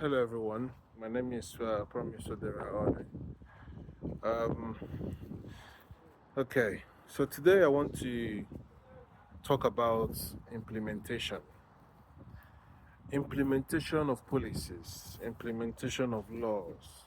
Hello everyone, my name is Promise Odera. Um, okay, so today I want to talk about implementation. Implementation of policies, implementation of laws.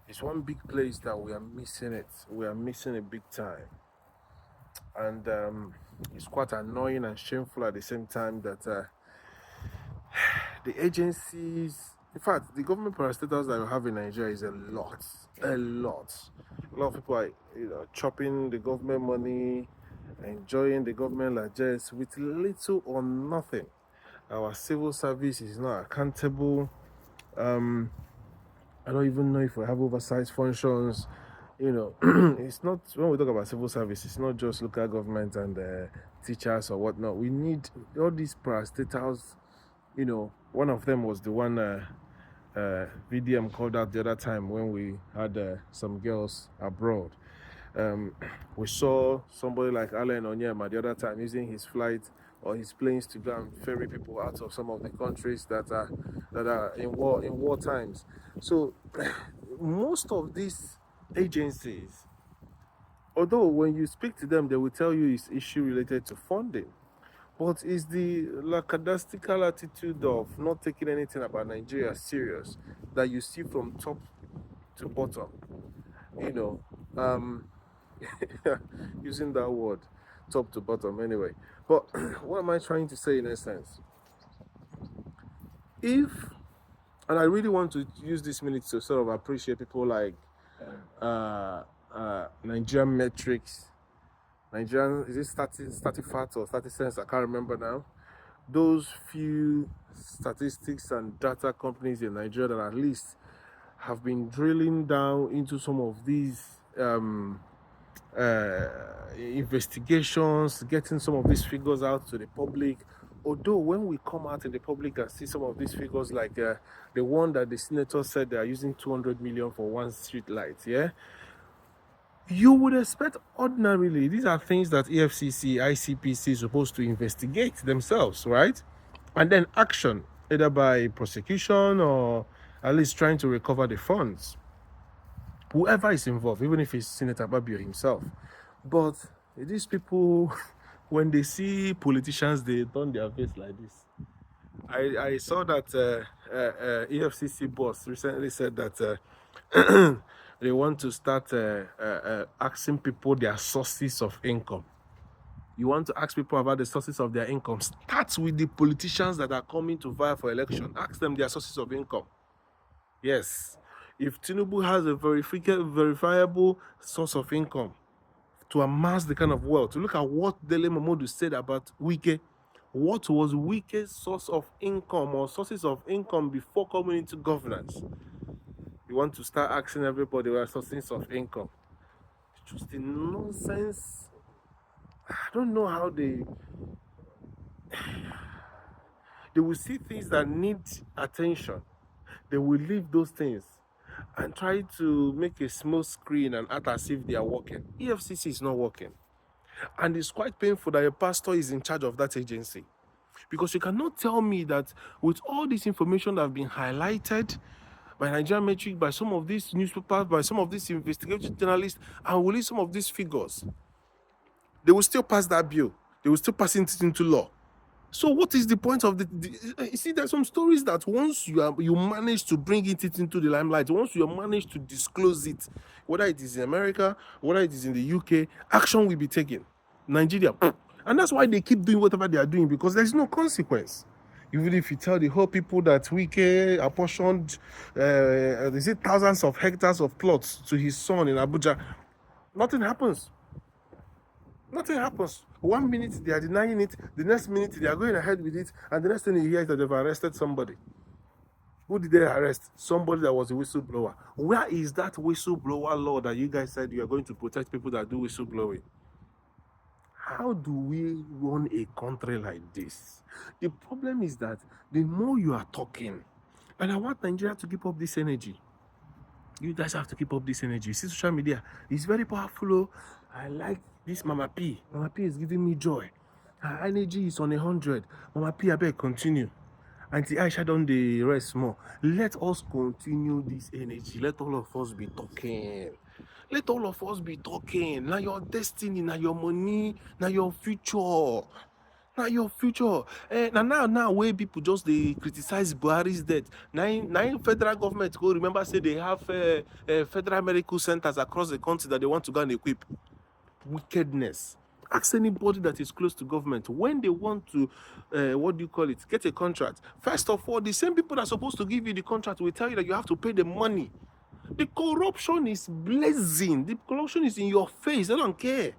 It's one big place that we are missing it. We are missing it big time. And it's quite annoying and shameful at the same time that the agencies, in fact, the government parastatals that we have in Nigeria is a lot, a lot. A lot of people are, chopping the government money, enjoying the government largesse with little or nothing. Our civil service is not accountable. Um, I don't even know if we have oversight functions. It's not, when we talk about civil service, it's not just local government and teachers or whatnot. We need all these parastatals. One of them was the one VDM called out the other time when we had some girls abroad. We saw somebody like Alan Onyema the other time using his flight or his planes to go and ferry people out of some of the countries that are in war times. So most of these agencies, although when you speak to them, they will tell you it's issue related to funding. But it's the lackadaisical attitude of not taking anything about Nigeria serious that you see from top to bottom. You know, um, using that word, top to bottom, anyway. But what am I trying to say in essence? If, and I really want to use this minute to sort of appreciate people like Nigerian metrics, Nigerian, is it 30 facts or 30 cents? I can't remember now. Those few statistics and data companies in Nigeria that at least have been drilling down into some of these investigations, getting some of these figures out to the public. Although when we come out in the public and see some of these figures, like the one that the senator said they are using 200 million for one street light, yeah, you would expect ordinarily these are things that EFCC, ICPC is supposed to investigate themselves, right? And then action, either by prosecution or at least trying to recover the funds. Whoever is involved, even if it's Senator Babio himself. But these people, when they see politicians, they turn their face like this. I saw that EFCC boss recently said that they want to start asking people their sources of income. You want to ask people about the sources of their income. Start with the politicians that are coming to vie for election. Ask them their sources of income. Yes. If Tinubu has a verifiable source of income to amass the kind of wealth, to look at what Dele Momodu said about Wike, what was Wike's source of income or sources of income before coming into governance? You want to start asking everybody their sources of income. It's just a nonsense. I don't know how they will see things that need attention. They will leave those things and try to make a small screen and act as if they are working. EFCC is not working. And it's quite painful that a pastor is in charge of that agency. Because you cannot tell me that with all this information that have been highlighted by Nigerian Metric, by some of these newspapers, by some of these investigative journalists, and release some of these figures, they will still pass that bill. They will still pass it into law. So what is the point of you see, there's some stories that once you manage to bring it into the limelight, once you manage to disclose it, whether it is in America, whether it is in the UK, action will be taken. Nigeria, and that's why they keep doing whatever they are doing, because there's no consequence. Even if you tell the whole people that Wike apportioned is it thousands of hectares of plots to his son in Abuja, nothing happens. Nothing happens. 1 minute they are denying it, the next minute they are going ahead with it, and the next thing you hear is that they've arrested somebody. Who did they arrest? Somebody that was a whistleblower. Where is that whistleblower law that you guys said you are going to protect people that do whistleblowing? How do we run a country like this? The problem is that the more you are talking, and I want Nigeria to keep up this energy. You guys have to keep up this energy. See, social media is very powerful. I like this Mama P. Mama P is giving me joy. Her energy is on 100. Mama P, I beg, continue. Auntie Aisha done the rest more. Let us continue this energy. Let all of us be talking. Let all of us be talking. Now your destiny, now your money, now your future. Now your future. Now where people just they criticize Buhari's death. Now federal government go remember say they have federal medical centers across the country that they want to go and equip. Wickedness. Ask anybody that is close to government when they want to, what do you call it, get a contract. First of all, the same people that are supposed to give you the contract will tell you that you have to pay the money. The corruption is blazing. The corruption is in your face. They don't care.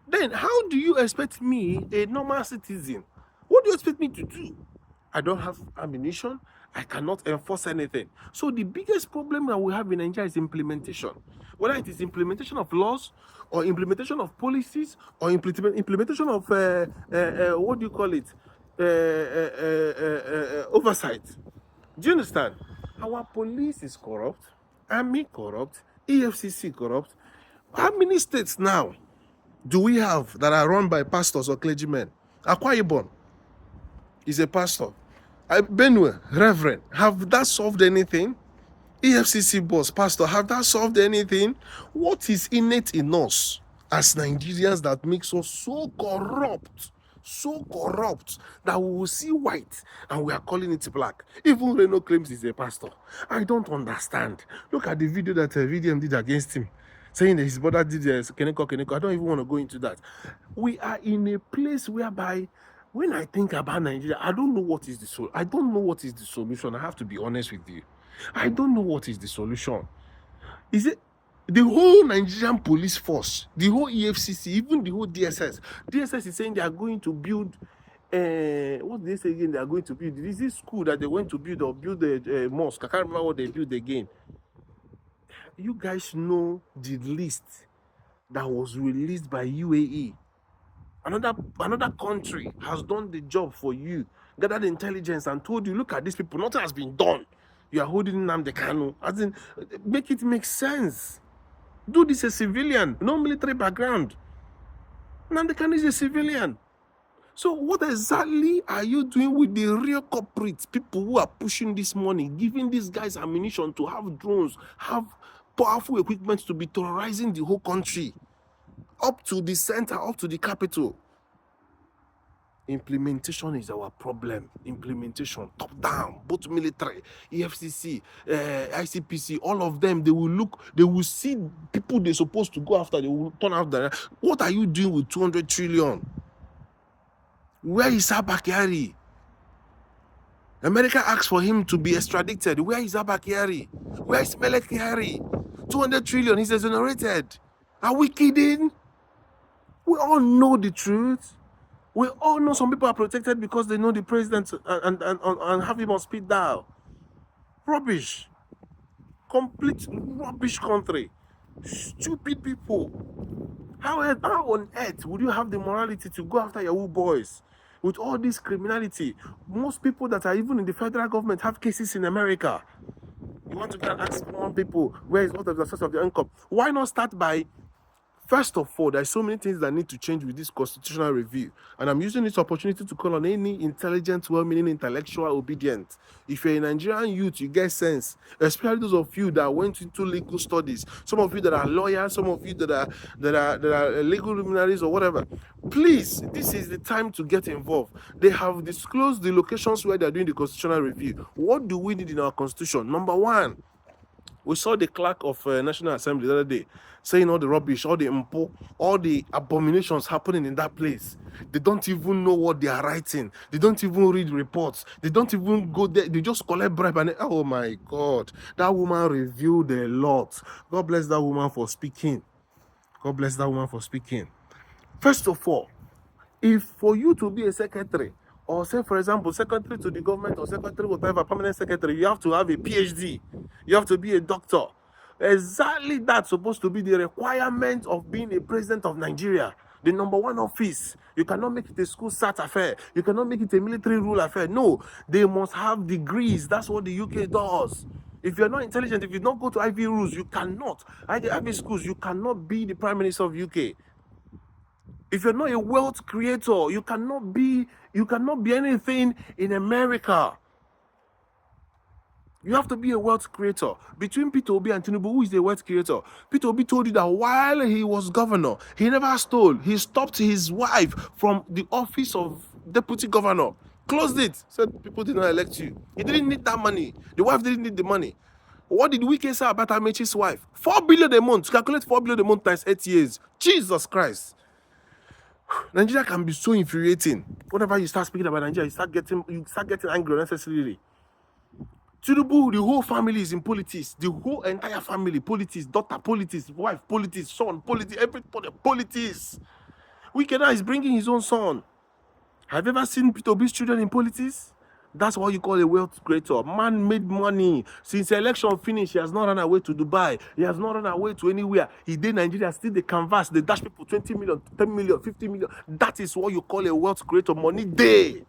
Then how do you expect me, a normal citizen, what do you expect me to do? I don't have ammunition. I cannot enforce anything. So the biggest problem that we have in Nigeria is implementation. Whether it is implementation of laws or implementation of policies or implementation of, what do you call it, oversight. Do you understand? Our police is corrupt, army corrupt, EFCC corrupt. How many states now do we have that are run by pastors or clergymen? Akwa Ibom is a pastor. Benue, Reverend, have that solved anything? EFCC boss, pastor, have that solved anything? What is innate in us as Nigerians that makes us so corrupt that we will see white and we are calling it black? Even Reno claims he's a pastor. I don't understand. Look at the video that VDM did against him, saying that his brother did Keneko. I don't even want to go into that. We are in a place whereby when I think about Nigeria, I don't know what is the solution. I don't know what is the solution. I have to be honest with you. I don't know what is the solution. Is it the whole Nigerian police force, the whole EFCC, even the whole DSS? DSS is saying they are going to build. What did they say again? They are going to build. Is this school that they went to build or build a mosque? I can't remember what they built again. You guys know the list that was released by UAE. Another country has done the job for you, gathered intelligence and told you, look at these people, nothing has been done. You are holding Nnamdi Kanu. As in, make it make sense. Do this a civilian, no military background. Nnamdi Kanu is a civilian. So what exactly are you doing with the real culprits, people who are pushing this money, giving these guys ammunition to have drones, have powerful equipment to be terrorizing the whole country, up to the center, up to the capital? Implementation is our problem. Implementation, top down, both military, EFCC, ICPC, all of them, they will see people they're supposed to go after, they will turn out there. What are you doing with 200 trillion? Where is Abba Kyari? America asked for him to be extradited. Where is Abba Kyari? Where is Melek Kyari? 200 trillion, he's exonerated. Are we kidding? We all know the truth. We all know some people are protected because they know the president and have him on speed dial. Rubbish. Complete rubbish country. Stupid people. How on earth would you have the morality to go after Yahoo boys with all this criminality? Most people that are even in the federal government have cases in America. You want to go and ask one people where is what of the source of their income? Why not start by, first of all, there's so many things that need to change with this constitutional review. And I'm using this opportunity to call on any intelligent, well-meaning, intellectual, obedient. If you're a Nigerian youth, you get sense. Especially those of you that went into legal studies. Some of you that are lawyers, some of you that are legal luminaries or whatever. Please, this is the time to get involved. They have disclosed the locations where they're doing the constitutional review. What do we need in our constitution? Number one, we saw the clerk of National Assembly the other day saying all the rubbish, all the abominations happening in that place. They don't even know what they are writing. They don't even read reports. They don't even go there. They just collect bribe. And oh my God, that woman revealed a lot. God bless that woman for speaking. God bless that woman for speaking. First of all, if for you to be a secretary, or say, for example, secretary to the government or secretary, whatever, permanent secretary, you have to have a PhD. You have to be a doctor. Exactly that's supposed to be the requirement of being a president of Nigeria. The number one office. You cannot make it a school start affair. You cannot make it a military rule affair. No, they must have degrees. That's what the UK does. If you're not intelligent, if you don't go to Ivy rules, you cannot. Ivy schools, you cannot be the prime minister of UK. If you're not a wealth creator, you cannot be You cannot be anything in America. You have to be a wealth creator. Between Peter Obi and Tinubu, who is the wealth creator? Peter Obi told you that while he was governor, he never stole. He stopped his wife from the office of deputy governor. Closed it. Said people did not elect you. He didn't need that money. The wife didn't need the money. What did Wike say about Amechi's wife? 4 billion a month. Calculate 4 billion a month times 8 years. Jesus Christ. Nigeria can be so infuriating. Whenever you start speaking about Nigeria, you start getting angry unnecessarily. Tinubu, the whole family is in politics. The whole entire family, politics, daughter, politics, wife, politics, son, politics, everybody, politics. Wike now is bringing his own son. Have you ever seen Peter Obi's children in politics? That's what you call a wealth creator. Man made money. Since the election finished, he has not run away to Dubai. He has not run away to anywhere. He did Nigeria, still they canvas. They dash people 20 million, 10 million, 50 million. That is what you call a wealth creator. Money day.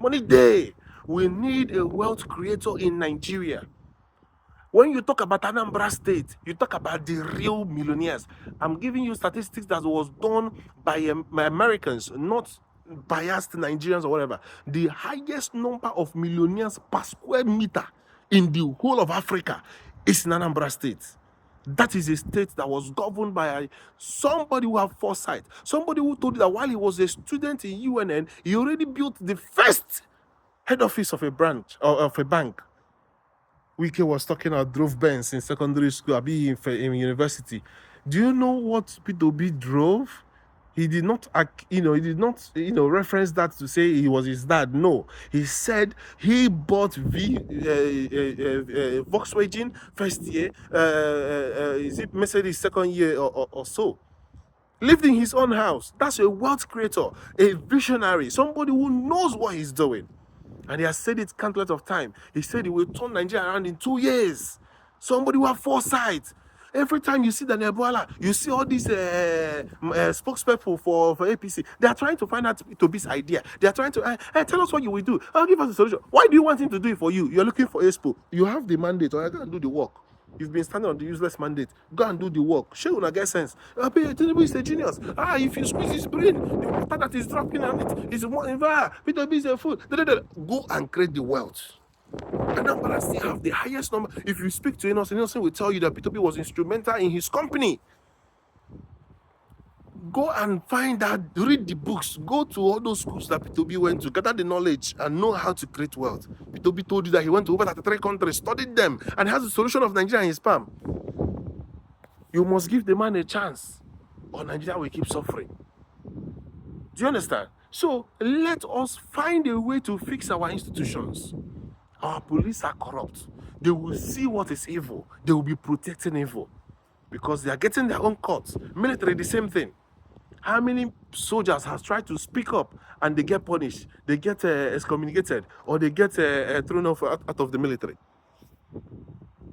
Money day. We need a wealth creator in Nigeria. When you talk about Anambra State, you talk about the real millionaires. I'm giving you statistics that was done by Americans, not biased Nigerians or whatever. The highest number of millionaires per square meter in the whole of Africa is in Anambra State. That is a state that was governed by somebody who had foresight. Somebody who told you that while he was a student in UNN, he already built the first head office of a branch or of a bank. Wike was talking about drove Benz in secondary school, in university. Do you know what Peter Obi drove? He did not, reference that to say he was his dad. No, he said he bought Volkswagen first year. Is it Mercedes second year or so? Lived in his own house. That's a wealth creator, a visionary, somebody who knows what he's doing. And he has said it countless of time. He said he will turn Nigeria around in 2 years. Somebody who has foresight. Every time you see Daniel Boala, you see all these spokespeople for APC. They are trying to find out to this idea. They are trying to tell us what you will do. I'll give us a solution. Why do you want him to do it for you? You're looking for Expo. You have the mandate, or I can do the work. You've been standing on the useless mandate. Go and do the work. Show you get sense. Tinubu is a genius. If you squeeze his brain, the water that is dropping on it is more involved. Peter B is a fool. Go and create the wealth. And now I still have the highest number. If you speak to Innocent will tell you that Peter B was instrumental in his company. Go and find out, read the books, go to all those schools that Peter B went to, gather the knowledge and know how to create wealth. Peter B told you that he went to over 33 countries, studied them, and has the solution of Nigeria in his palm. You must give the man a chance, or Nigeria will keep suffering. Do you understand? So let us find a way to fix our institutions. Our police are corrupt. They will see what is evil. They will be protecting evil because they are getting their own courts. Military, the same thing. How many soldiers have tried to speak up and they get punished, they get excommunicated, or they get thrown off out of the military?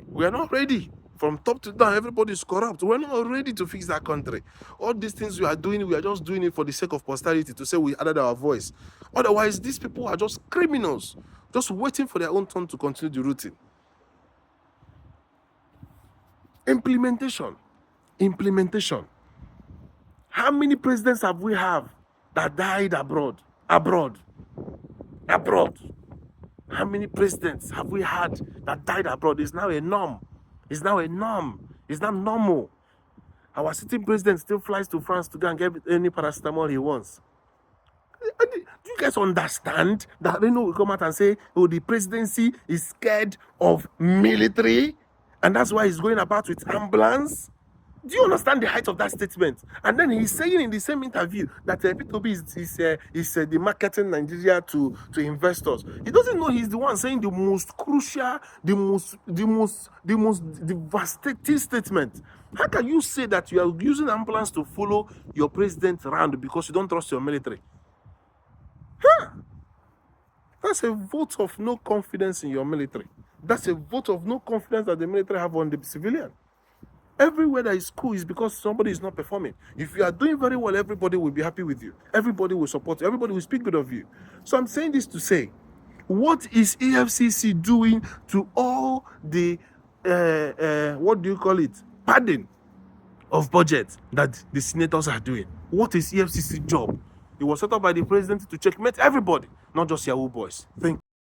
We are not ready. From top to down, everybody is corrupt. We're not ready to fix that country. All these things we are doing, we are just doing it for the sake of posterity, to say we added our voice. Otherwise, these people are just criminals, just waiting for their own turn to continue the routine. Implementation. How many presidents have we have that died abroad? Abroad. How many presidents have we had that died abroad? It's now a norm. It's now normal. Our sitting president still flies to France to go and get any paracetamol he wants. Do you guys understand that Reno will come out and say, oh, the presidency is scared of military, and that's why he's going about with ambulance? Do you understand the height of that statement? And then he's saying in the same interview that P2B is the marketing Nigeria to investors. He doesn't know he's the one saying the most crucial, the most devastating statement. How can you say that you are using ambulance to follow your president around because you don't trust your military? That's a vote of no confidence in your military. That's a vote of no confidence that the military have on the civilian. Everywhere that is cool is because somebody is not performing. If you are doing very well, everybody will be happy with you. Everybody will support you. Everybody will speak good of you. So I'm saying this to say, what is EFCC doing to all the, padding of budget that the senators are doing? What is EFCC job? It was set up by the president to checkmate everybody, not just Yahoo boys. Thank you.